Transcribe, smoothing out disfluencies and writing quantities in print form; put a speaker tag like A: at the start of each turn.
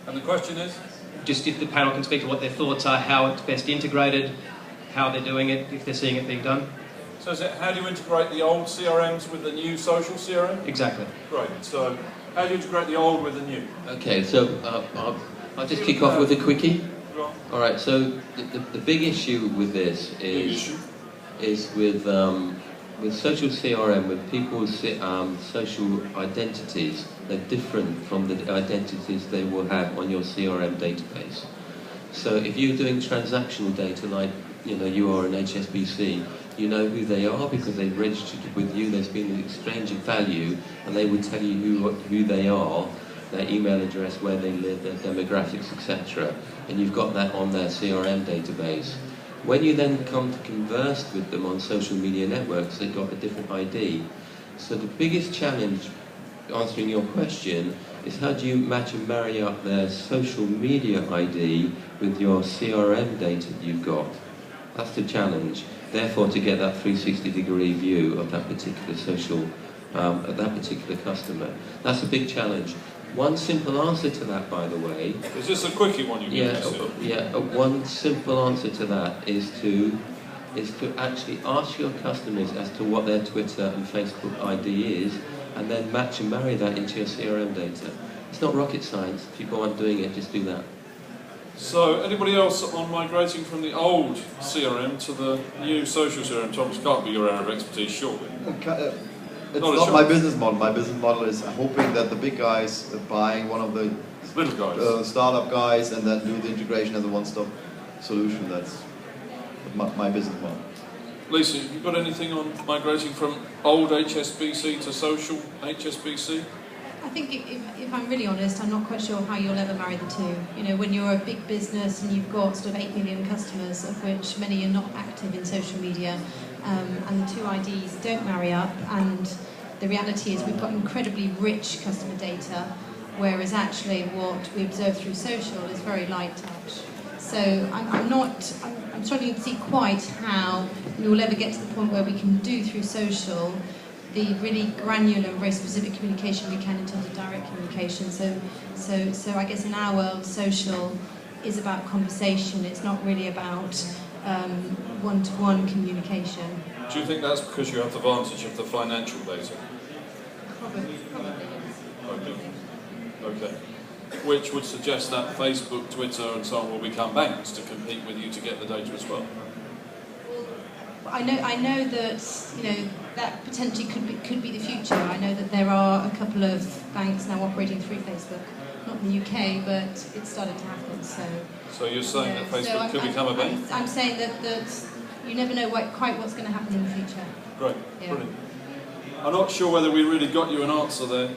A: And the question is?
B: Just if the panel can speak to what their thoughts are, how it's best integrated, how they're doing it, if they're seeing it being done.
A: So is it, how do you integrate the old CRMs with the new social CRM?
B: Exactly.
A: Great. So how do you integrate the old with the new?
C: Okay, so I'll just kick off with a quickie. All right, so the big issue with this is with social CRM, with people's social identities. They're different from the identities they will have on your CRM database. So if you're doing transactional data like you are in HSBC, you know who they are because they've registered with you, there's been an exchange of value, and they would tell you who they are, their email address, where they live, their demographics, etc. And you've got that on their CRM database. When you then come to converse with them on social media networks, they've got a different ID. So the biggest challenge, answering your question, is how do you match and marry up their social media ID with your CRM data that you've got? That's the challenge. Therefore, to get that 360-degree view of that particular of that particular customer. That's a big challenge. One simple answer to that, by the way...
A: Is this a quickie one you
C: Yeah, one simple answer to that is to actually ask your customers as to what their Twitter and Facebook ID is, and then match and marry that into your CRM data. It's not rocket science. If people aren't doing it, just do that.
A: So, anybody else on migrating from the old CRM to the new social CRM? Thomas, can't be your area of expertise, surely.
D: It's not my business model. My business model is hoping that the big guys are buying one of the
A: little guys,
D: startup guys, and then do the integration as a one-stop solution. That's my business model.
A: Lisa, have you got anything on migrating from old HSBC to social HSBC?
E: I think if I'm really honest, I'm not quite sure how you'll ever marry the two. When you're a big business and you've got sort of 8 million customers, of which many are not active in social media, and the two IDs don't marry up, and the reality is we've got incredibly rich customer data, whereas actually what we observe through social is very light touch. So I'm struggling to see quite how we will ever get to the point where we can do through social the really granular and very specific communication we can in terms of direct communication. So I guess in our world, social is about conversation. It's not really about one-to-one communication.
A: Do you think that's because you have the advantage of the financial data?
E: Probably yes.
A: Okay. Which would suggest that Facebook, Twitter and so on will become banks to compete with you to get the data as well.
E: I know that that potentially could be the future. I know that there are a couple of banks now operating through Facebook, not in the UK, but it's starting to happen.
A: So you're saying that Facebook could become a bank?
E: I'm saying that you never know quite what's going to happen in the future.
A: Great,
E: yeah.
A: Brilliant. I'm not sure whether we really got you an answer there.